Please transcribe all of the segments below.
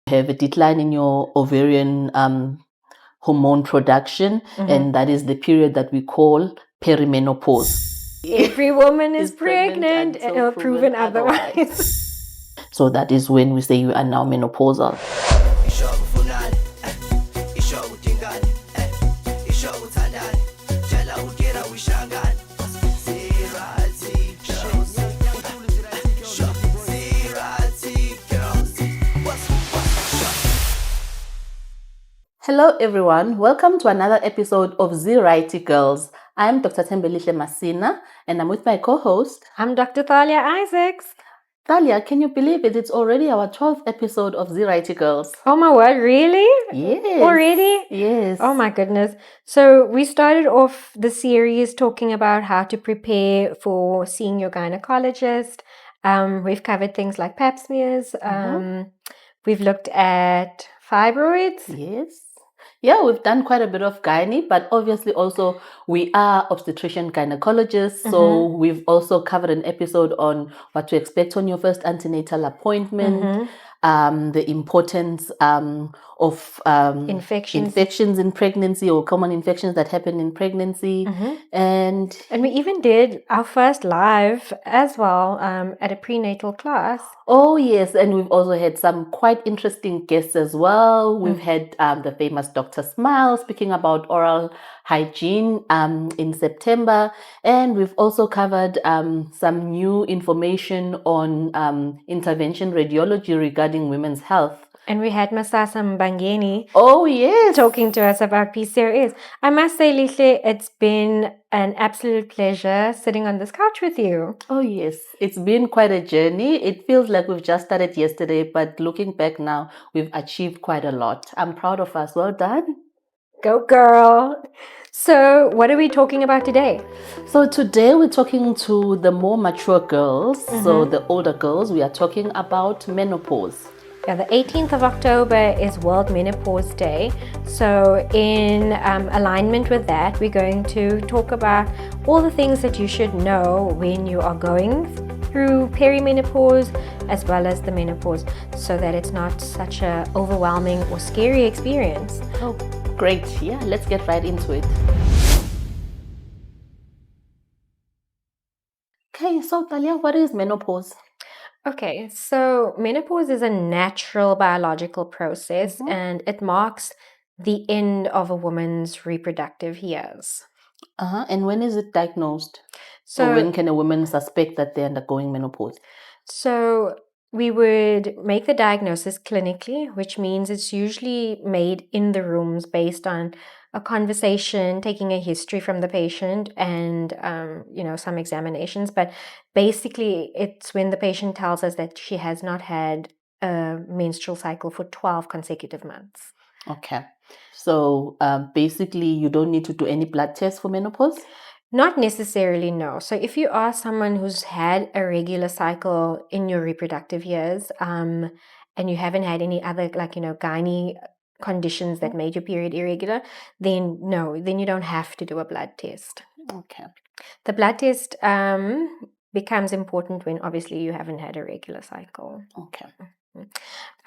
have a decline in your ovarian hormone production, and that is the period that we call perimenopause. Every woman is pregnant pregnant until or proven otherwise. So that is when we say you are now menopausal. Hello everyone, welcome to another episode of ziRight Girls. I'm Dr. Tembelihle Masina and I'm with my co-host. I'm Dr. Thalia Isaacs. Thalia, can you believe it? It's already our 12th episode of ziRight Girls. Oh my word, really? Yes. Already? Yes. Oh my goodness. So we started off the series talking about how to prepare for seeing your gynecologist. We've covered things like pap smears. We've looked at fibroids. Yes. Yeah, we've done quite a bit of gynae, but obviously also we are obstetrician gynecologists. So we've also covered an episode on what to expect on your first antenatal appointment, the importance of infections in pregnancy or common infections that happen in pregnancy. And we even did our first live as well at a prenatal class. Oh, yes. And we've also had some quite interesting guests as well. We've had the famous Dr. Smile speaking about oral hygiene in September. And we've also covered some new information on intervention radiology regarding women's health. And we had Masasa Mbangeni. Oh, yes. Talking to us about PCOS. I must say, Lihle, it's been an absolute pleasure sitting on this couch with you. Oh, yes. It's been quite a journey. It feels like we've just started yesterday, but looking back now, we've achieved quite a lot. I'm proud of us. Well done. Go, girl. So, what are we talking about today? So, today we're talking to the more mature girls. So, the older girls, we are talking about menopause. Yeah, the 18th of October is World Menopause Day. So in alignment with that, we're going to talk about all the things that you should know when you are going through perimenopause as well as the menopause, so that it's not such an overwhelming or scary experience. Oh, great. Yeah, let's get right into it. Okay, so Thalia, what is menopause? Okay, so menopause is a natural biological process and it marks the end of a woman's reproductive years. And when is it diagnosed? So when can a woman suspect that they're undergoing menopause? So we would make the diagnosis clinically, which means it's usually made in the rooms based on a conversation, taking a history from the patient and, some examinations. But basically, it's when the patient tells us that she has not had a menstrual cycle for 12 consecutive months. Okay. So basically, you don't need to do any blood tests for menopause? Not necessarily, no. So if you are someone who's had a regular cycle in your reproductive years, and you haven't had any other, gynae conditions that made your period irregular, then no, then you don't have to do a blood test. Okay. The blood test becomes important when obviously you haven't had a regular cycle. Okay.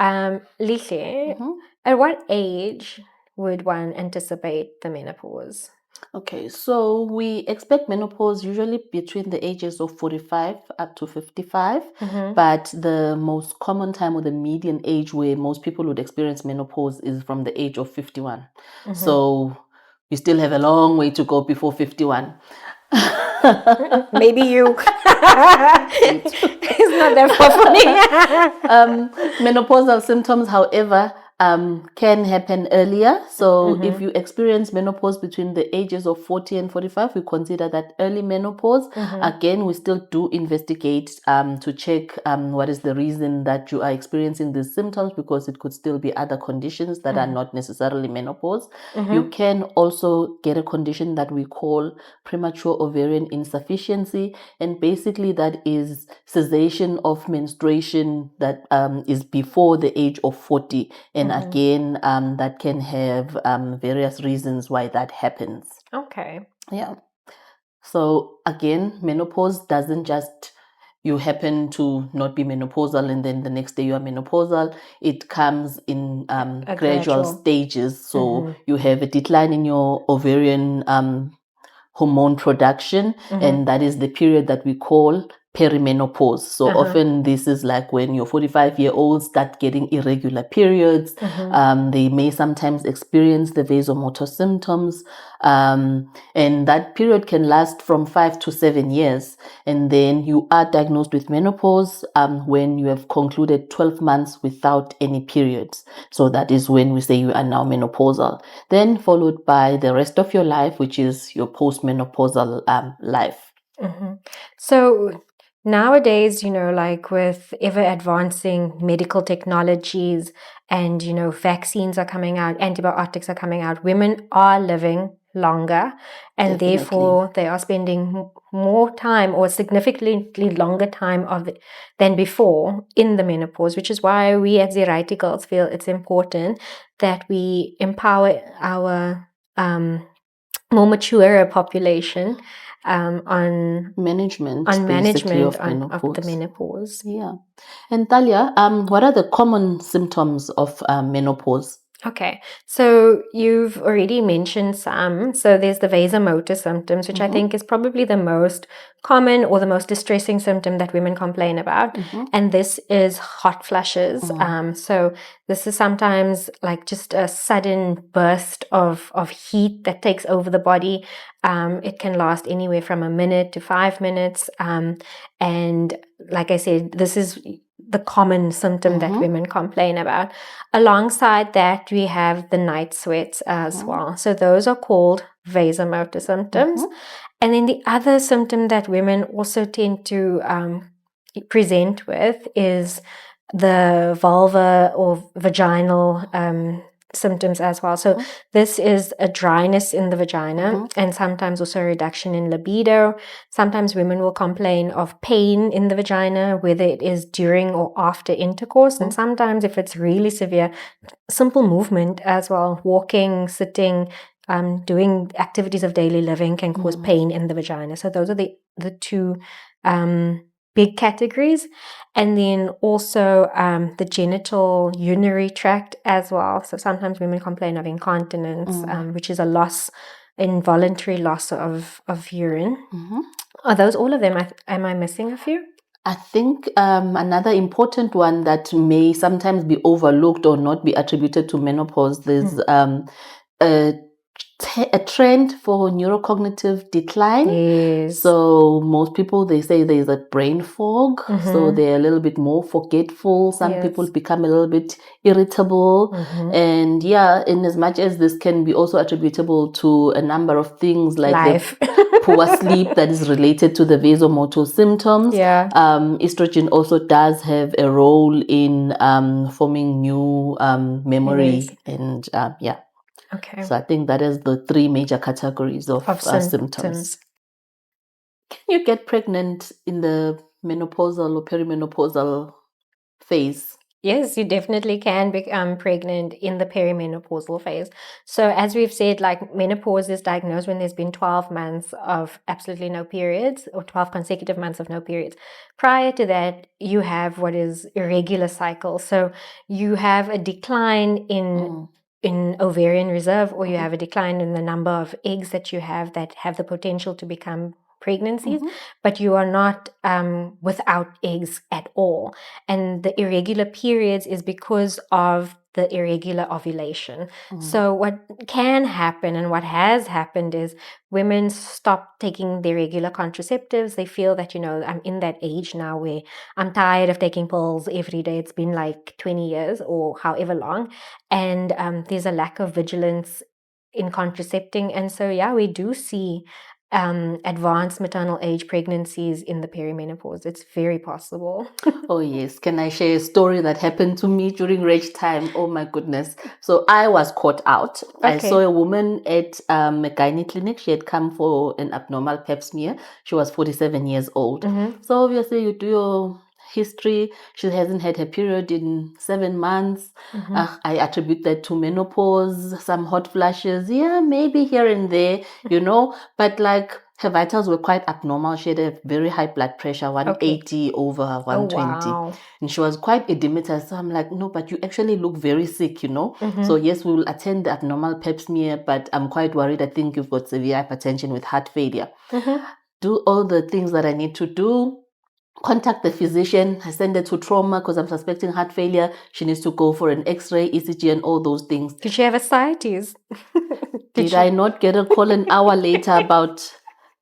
Lihle, at what age would one anticipate the menopause? Okay, so we expect menopause usually between the ages of 45 up to 55, but the most common time or the median age where most people would experience menopause is from the age of 51. So we still have a long way to go before 51. Maybe you. It's not that far funny. Menopausal symptoms, however, can happen earlier. So if you experience menopause between the ages of 40 and 45, we consider that early menopause. Again, we still do investigate to check what is the reason that you are experiencing these symptoms, because it could still be other conditions that are not necessarily menopause. You can also get a condition that we call premature ovarian insufficiency, and basically that is cessation of menstruation that is before the age of 40. And again, that can have various reasons why that happens. Okay. Yeah. So again, menopause doesn't just you happen to not be menopausal and then the next day you are menopausal. It comes in gradual stages. So you have a decline in your ovarian hormone production, and that is the period that we call perimenopause. So often this is like when your 45-year-olds start getting irregular periods. They may sometimes experience the vasomotor symptoms, and that period can last from 5 to 7 years. And then you are diagnosed with menopause when you have concluded 12 months without any periods. So that is when we say you are now menopausal. Then followed by the rest of your life, which is your postmenopausal life. So nowadays, like with ever advancing medical technologies and, vaccines are coming out, antibiotics are coming out, women are living longer, and therefore they are spending more time or significantly longer time than before in the menopause, which is why we at ziRight Girls feel it's important that we empower our more mature population on management of the menopause. Yeah. And Talia, what are the common symptoms of menopause? Okay, so you've already mentioned some. So there's the vasomotor symptoms, which I think is probably the most common or the most distressing symptom that women complain about. And this is hot flushes. So this is sometimes like just a sudden burst of heat that takes over the body. It can last anywhere from a minute to 5 minutes. And like I said, this is the common symptom that women complain about. Alongside that, we have the night sweats as well. So those are called vasomotor symptoms. And then the other symptom that women also tend to present with is the vulva or vaginal symptoms as well. So this is a dryness in the vagina and sometimes also a reduction in libido. Sometimes women will complain of pain in the vagina, whether it is during or after intercourse. And sometimes if it's really severe, simple movement as well, walking, sitting, doing activities of daily living can cause pain in the vagina. So those are the two big categories. And then also the genital urinary tract as well. So sometimes women complain of incontinence, which is involuntary loss of urine. Are those all of them? Am I missing a few? I think another important one that may sometimes be overlooked or not be attributed to menopause, there's a trend for neurocognitive decline. Yes. So most people, they say there's a brain fog. So they're a little bit more forgetful. Some people become a little bit irritable. And in as much as this can be also attributable to a number of things like the poor sleep that is related to the vasomotor symptoms. Estrogen also does have a role in forming new memory and Okay. So I think that is the three major categories of symptoms. Can you get pregnant in the menopausal or perimenopausal phase? Yes, you definitely can become pregnant in the perimenopausal phase. So as we've said, like menopause is diagnosed when there's been 12 months of absolutely no periods or 12 consecutive months of no periods. Prior to that, you have what is irregular cycle. So you have a decline in ovarian reserve, or you have a decline in the number of eggs that you have that have the potential to become pregnancies, but you are not without eggs at all. And the irregular periods is because of the irregular ovulation. So what can happen and what has happened is women stop taking their regular contraceptives. They feel that, I'm in that age now where I'm tired of taking pills every day. It's been like 20 years or however long. And there's a lack of vigilance in contracepting. And so, we do see advanced maternal age pregnancies in the perimenopause. It's very possible. Oh yes. Can I share a story that happened to me during reg time? Oh my goodness. So I was caught out. I saw a woman at a gynae clinic. She had come for an abnormal pap smear. She was 47 years old. So obviously you do your history. She hasn't had her period in 7 months. I attribute that to menopause, some hot flashes. Yeah, maybe here and there, but like her vitals were quite abnormal. She had a very high blood pressure, 180 over 120. wow. And she was quite edematous. So I'm like, no, but you actually look very sick, So yes, we will attend the abnormal pap smear, but I'm quite worried. I think you've got severe hypertension with heart failure. Do all the things that I need to do. Contact the physician. I send her to trauma because I'm suspecting heart failure. She needs to go for an X-ray, ECG, and all those things. Did she have ascites? Did I not get a call an hour later about,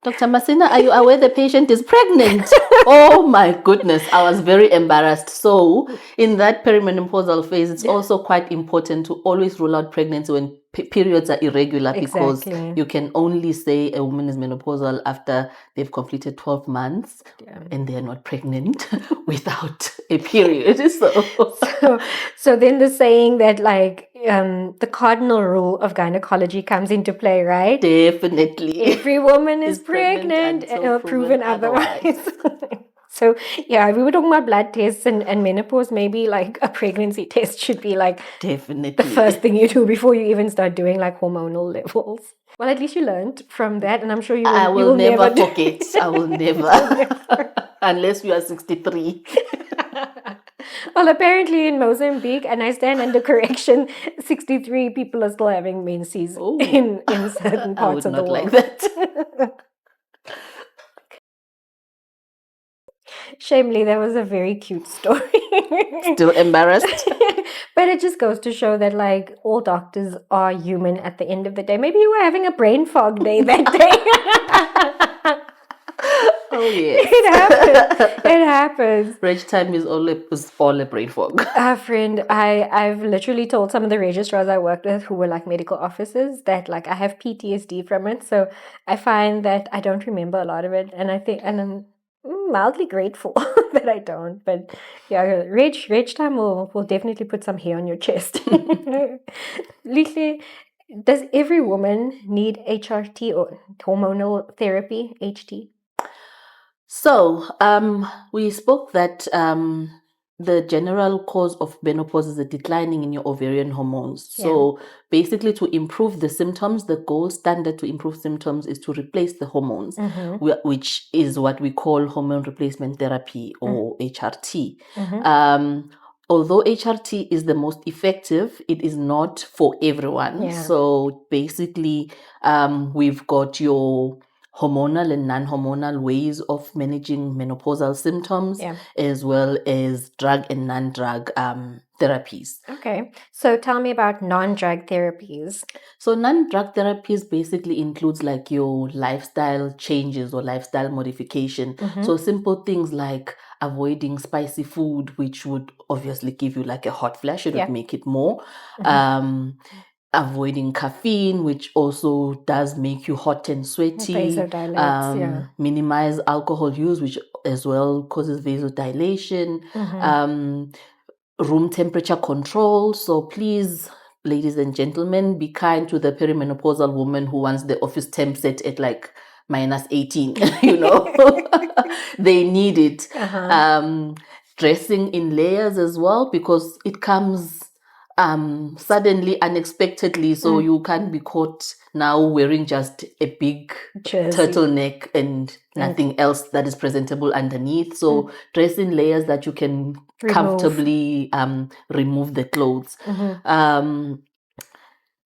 Dr. Masina, are you aware the patient is pregnant? Oh my goodness, I was very embarrassed. So in that perimenopausal phase, it's also quite important to always rule out pregnancy when periods are irregular, because you can only say a woman is menopausal after they've completed 12 months and they're not pregnant without a period. So then the saying that the cardinal rule of gynecology comes into play, right? Definitely. Every woman is pregnant until proven otherwise. So yeah, we were talking about blood tests and menopause. Maybe like a pregnancy test should be like definitely the first thing you do before you even start doing like hormonal levels. Well, at least you learned from that, and I'm sure I will never forget. I will never. Unless you are 63. Well, apparently in Mozambique, and I stand under correction, 63 people are still having menses in certain parts of the world. Like that. Shamely, that was a very cute story. Still embarrassed? But it just goes to show that like all doctors are human at the end of the day. Maybe you were having a brain fog day that day. Oh yes. It happens. Reg time is all a brain fog. Friend, I've literally told some of the registrars I worked with who were like medical officers that like I have PTSD from it. So I find that I don't remember a lot of it, and I'm mildly grateful that I don't. But yeah, reg time will definitely put some hair on your chest. Literally, does every woman need HRT or hormonal therapy, HT? So, we spoke that the general cause of menopause is a declining in your ovarian hormones. So basically, to improve the symptoms, the gold standard to improve symptoms is to replace the hormones, which is what we call hormone replacement therapy, or HRT. Although HRT is the most effective, it is not for everyone. So basically, we've got your hormonal and non-hormonal ways of managing menopausal symptoms, as well as drug and non-drug therapies. Okay, so tell me about non-drug therapies. So non-drug therapies basically includes like your lifestyle changes or lifestyle modification. So simple things like avoiding spicy food, which would obviously give you like a hot flash. It would make it more. Avoiding caffeine, which also does make you hot and sweaty. Vasodilates, minimize alcohol use, which as well causes vasodilation. Room temperature control. So please, ladies and gentlemen, be kind to the perimenopausal woman who wants the office temp set at like -18. They need it. Dressing in layers as well, because it comes suddenly, unexpectedly, so you can't be caught now wearing just a big turtleneck and nothing else that is presentable underneath. So dress in layers that you can comfortably remove the clothes.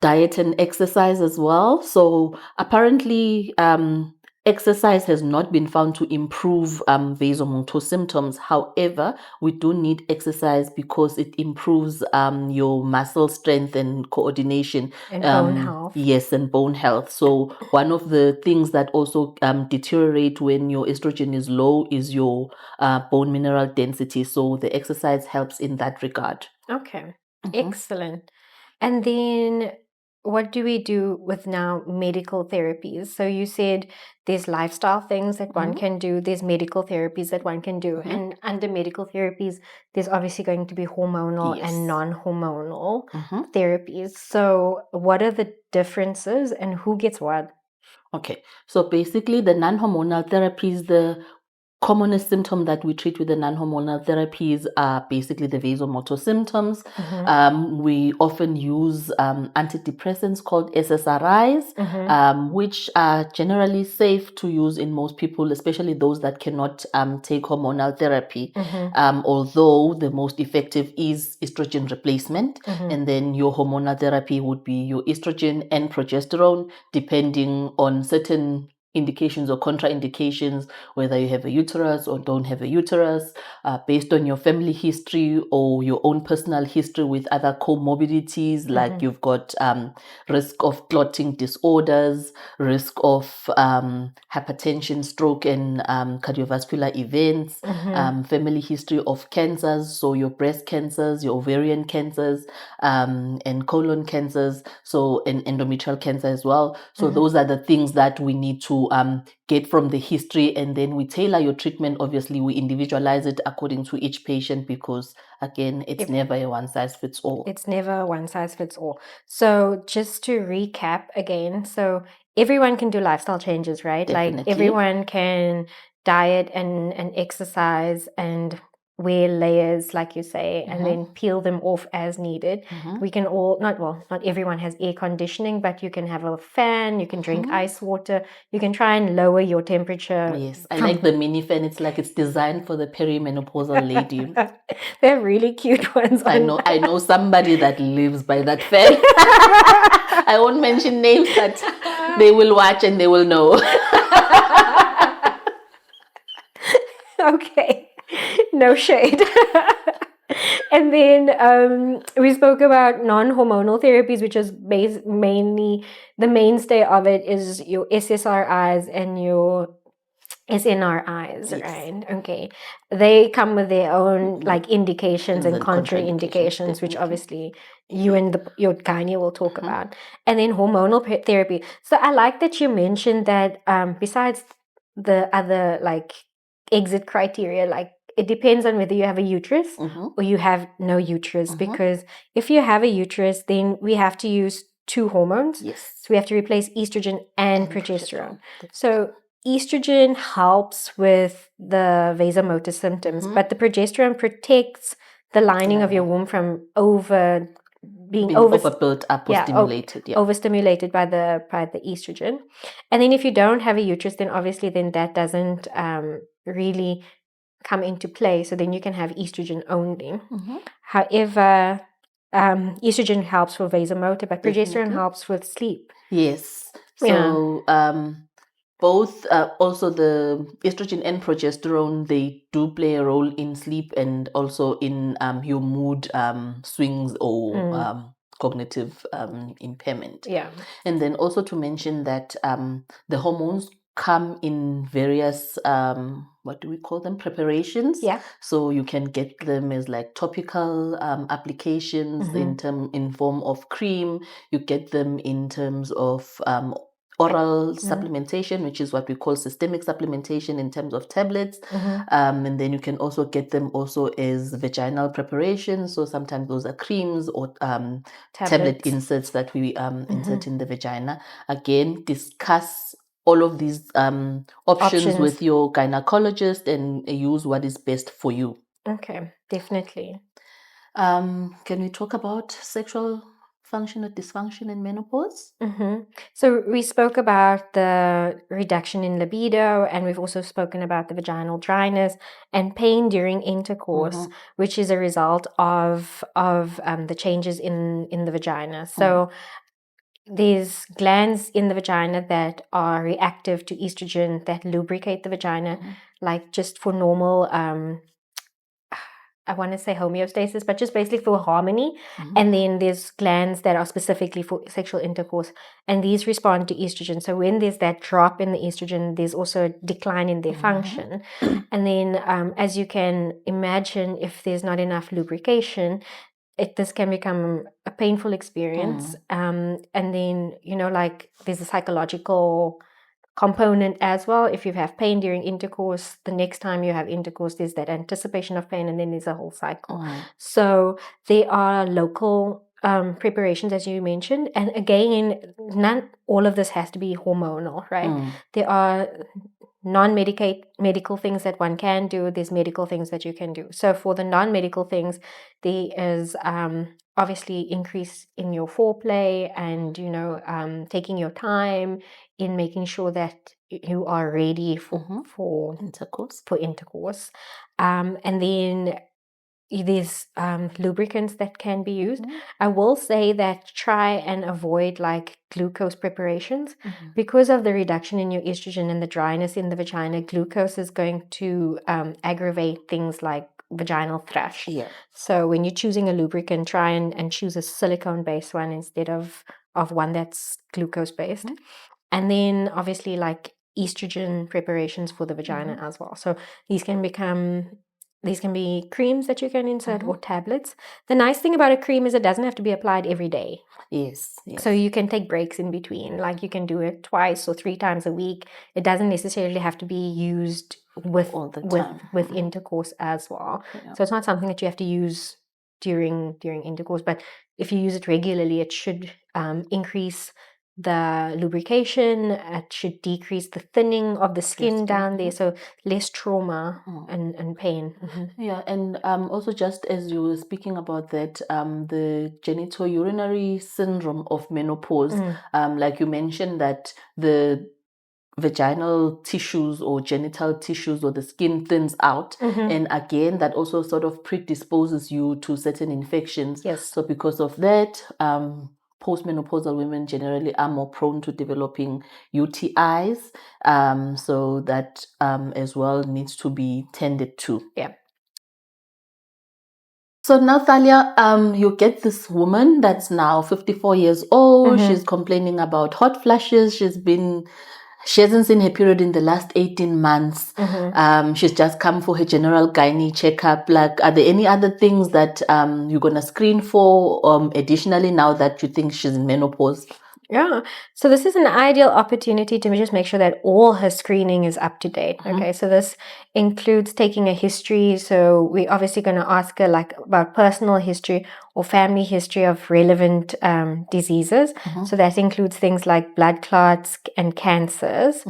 Diet and exercise as well. So apparently exercise has not been found to improve vasomotor symptoms. However, we do need exercise because it improves your muscle strength and coordination. And bone health. Yes, and bone health. So one of the things that also deteriorate when your estrogen is low is your bone mineral density. So the exercise helps in that regard. Okay, excellent. And then what do we do with now medical therapies? So you said there's lifestyle things that one can do, there's medical therapies that one can do. And under medical therapies, there's obviously going to be hormonal and non-hormonal therapies. So what are the differences and who gets what? Okay, so basically the non-hormonal therapies, commonest symptom that we treat with the non-hormonal therapies are basically the vasomotor symptoms. We often use antidepressants called SSRIs, which are generally safe to use in most people, especially those that cannot take hormonal therapy. Although the most effective is estrogen replacement, and then your hormonal therapy would be your estrogen and progesterone, depending on certain indications or contraindications, whether you have a uterus or don't have a uterus, based on your family history or your own personal history with other comorbidities, like you've got risk of clotting disorders, risk of hypertension, stroke, and cardiovascular events, family history of cancers, so your breast cancers, your ovarian cancers, and colon cancers, so and endometrial cancer as well. So those are the things that we need to get from the history, and then we tailor your treatment. Obviously, we individualize it according to each patient, because again, it's never a one size fits all. It's never one size fits all. So just to recap again, so everyone can do lifestyle changes, right? Definitely. Like everyone can diet and exercise and wear layers, like you say, and then peel them off as needed. We can all, not everyone has air conditioning, but you can have a fan, you can drink ice water, you can try and lower your temperature. Yes, I like the mini fan. It's like it's designed for the perimenopausal lady. They're really cute ones. I know somebody that lives by that fan. I won't mention names, but they will watch and they will know. Okay, no shade. And then we spoke about non-hormonal therapies, which is mainly the mainstay of it is your SSRIs and your SNRIs, right? Okay, they come with their own like indications and contraindications, which obviously you and your gynae will talk about. And then hormonal therapy. So I like that you mentioned that besides the other like exit criteria, like it depends on whether you have a uterus or you have no uterus, because if you have a uterus, then we have to use two hormones. Yes. So we have to replace estrogen and progesterone. So estrogen helps with the vasomotor symptoms, but the progesterone protects the lining of your womb from being overbuilt up or stimulated. Overstimulated by the estrogen. And then if you don't have a uterus, then obviously then that doesn't really come into play. So then you can have estrogen only. However, estrogen helps for vasomotor, but progesterone helps with sleep. Yes. So both also the estrogen and progesterone, they do play a role in sleep and also in your mood swings or cognitive impairment. Yeah. And then also to mention that the hormones come in various what do we call them, preparations. Yeah. So you can get them as like topical applications in form of cream. You get them in terms of oral supplementation, which is what we call systemic supplementation in terms of tablets. And then you can also get them also as vaginal preparations. So sometimes those are creams or tablet inserts that we insert in the vagina. Again, discuss all of these options with your gynecologist and use what is best for you. Okay, definitely. Can we talk about sexual function or dysfunction in menopause? So we spoke about the reduction in libido, and we've also spoken about the vaginal dryness and pain during intercourse, which is a result of the changes in the vagina. So there's glands in the vagina that are reactive to estrogen that lubricate the vagina, like just for normal I want to say homeostasis, but just basically for harmony. And then there's glands that are specifically for sexual intercourse, and these respond to estrogen. So when there's that drop in the estrogen, there's also a decline in their function. And then as you can imagine, if there's not enough lubrication, this can become a painful experience. And then, like there's a psychological component as well. If you have pain during intercourse, the next time you have intercourse, there's that anticipation of pain, and then there's a whole cycle. So there are local preparations, as you mentioned, and again, not all of this has to be hormonal, right? There are medical things that one can do, there's medical things that you can do. So for the non-medical things, there is obviously increase in your foreplay and, taking your time in making sure that you are ready for intercourse. And then there's lubricants that can be used. I will say that try and avoid like glucose preparations because of the reduction in your estrogen and the dryness in the vagina. Glucose is going to aggravate things like vaginal thrush. So when you're choosing a lubricant, try and choose a silicone based one instead of one that's glucose based. And then obviously like estrogen preparations for the vagina as well. So these can be creams that you can insert or tablets. The nice thing about a cream is it doesn't have to be applied every day. Yes. So you can take breaks in between. Like you can do it 2 or 3 times a week. It doesn't necessarily have to be used with all the time. with intercourse as well. So it's not something that you have to use during intercourse, but if you use it regularly, it should increase the lubrication. It should decrease the thinning of the skin down there, so less trauma and pain. Yeah, and also just as you were speaking about that, the genitourinary syndrome of menopause, like you mentioned that the vaginal tissues or genital tissues or the skin thins out, and again that also sort of predisposes you to certain infections. So because of that, postmenopausal women generally are more prone to developing UTIs, so that as well needs to be tended to. So now, Thalia, you get this woman that's now 54 years old. She's complaining about hot flashes. She hasn't seen her period in the last 18 months. She's just come for her general gynae checkup. Like, are there any other things that you're going to screen for additionally now that you think she's in menopause? Yeah. So this is an ideal opportunity to just make sure that all her screening is up to date. Okay. So this includes taking a history. So we're obviously going to ask her like about personal history or family history of relevant diseases. So that includes things like blood clots and cancers.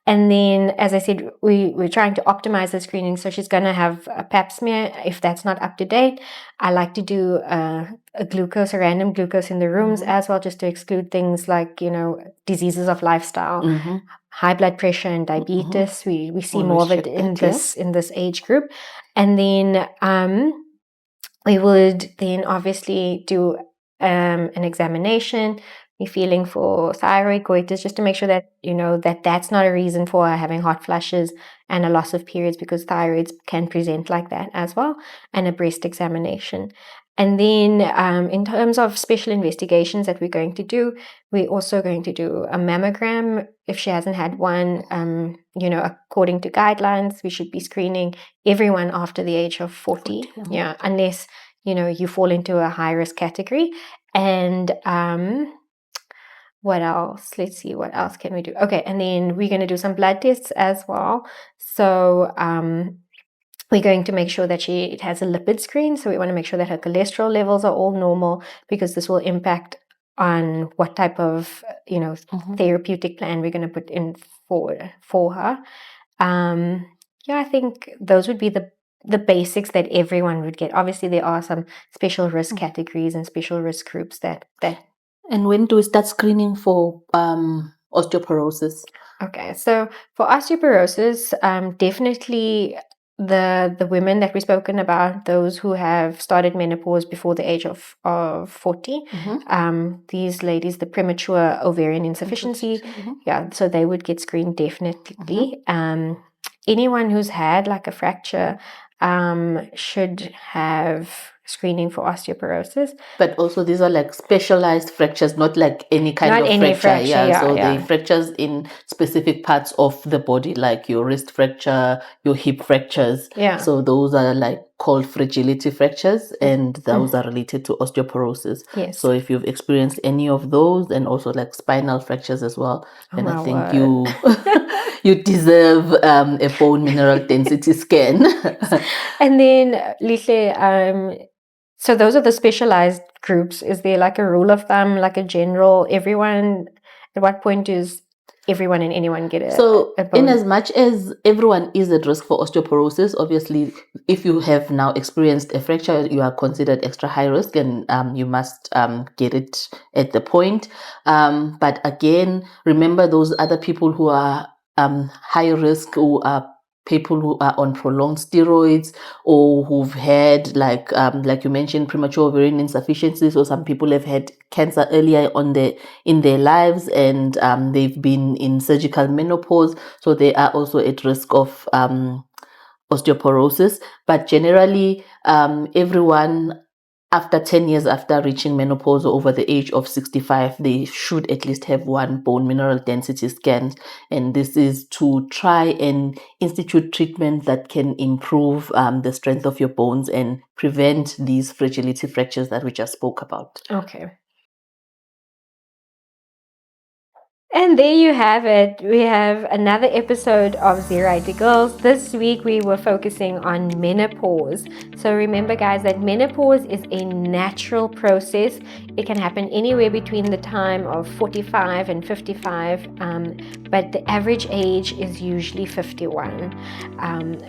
And then, as I said, we're trying to optimize the screening. So she's going to have a pap smear if that's not up to date. I like to do a random glucose in the rooms as well, just to exclude things like, diseases of lifestyle, high blood pressure and diabetes. We see more of it in this age group. And then we would then obviously do an examination. We're feeling for thyroid goiters just to make sure that, that's not a reason for having hot flashes and a loss of periods, because thyroids can present like that as well, and a breast examination. And then in terms of special investigations that we're going to do, we're also going to do a mammogram if she hasn't had one. According to guidelines, we should be screening everyone after the age of 40. Yeah, unless, you fall into a high-risk category. And what else? Let's see, what else can we do? Okay, and then we're going to do some blood tests as well. So we're going to make sure that it has a lipid screen. So we want to make sure that her cholesterol levels are all normal, because this will impact on what type of, therapeutic plan we're going to put in for her. I think those would be the basics that everyone would get. Obviously, there are some special risk categories and special risk groups that. And when do we start screening for osteoporosis? Okay, so for osteoporosis, definitely the women that we've spoken about, those who have started menopause before the age of 40, these ladies, the premature ovarian insufficiency, so they would get screened definitely. Anyone who's had like a fracture should have screening for osteoporosis. But also these are like specialized fractures, not like any kind of fracture. So they fractures in specific parts of the body, like your wrist fracture, your hip fractures. So those are like called fragility fractures, and those are related to osteoporosis. So if you've experienced any of those, and also like spinal fractures as well, then I think you deserve a bone mineral density scan. And then Lihle, so those are the specialized groups. Is there like a rule of thumb, like a general, everyone, at what point is everyone and anyone get a in bone? as much as everyone is at risk for osteoporosis, obviously, if you have now experienced a fracture, you are considered extra high risk, and you must get it at the point. But again, remember those other people who are high risk, who are people who are on prolonged steroids, or who've had like you mentioned, premature ovarian insufficiency. So some people have had cancer earlier in their lives, and they've been in surgical menopause, so they are also at risk of osteoporosis. But generally, everyone after 10 years after reaching menopause or over the age of 65, they should at least have one bone mineral density scan. And this is to try and institute treatment that can improve the strength of your bones and prevent these fragility fractures that we just spoke about. Okay. And there you have it. We have another episode of ziRight Girls. This week we were focusing on menopause. So remember, guys, that menopause is a natural process. It can happen anywhere between the time of 45 and 55, but the average age is usually 51.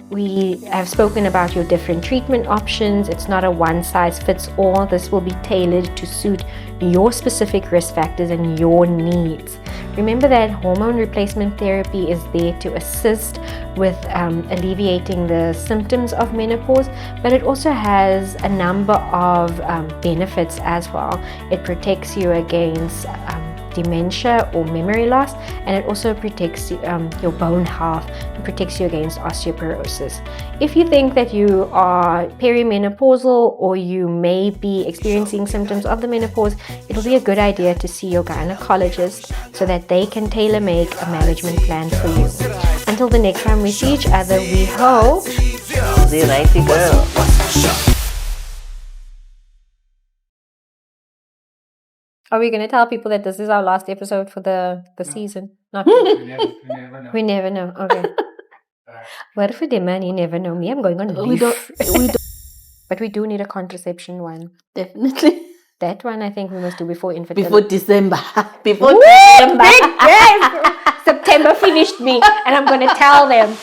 We have spoken about your different treatment options. It's not a one-size-fits-all. This will be tailored to suit your specific risk factors and your needs. Remember that hormone replacement therapy is there to assist with alleviating the symptoms of menopause, but it also has a number of benefits as well. It protects you against dementia or memory loss, and it also protects your bone health and protects you against osteoporosis. If you think that you are perimenopausal or you may be experiencing symptoms of the menopause, it'll be a good idea to see your gynecologist so that they can tailor-make a management plan for you. Until the next time we see each other, we hope ziRight Girl. Are we going to tell people that this is our last episode for the season? Not we never know. We never know. Okay. What if we demand you never know me? I'm going on leave. We don't. But we do need a contraception one. Definitely. That one I think we must do before infertility. Before December. December. Yes! September finished me, and I'm going to tell them.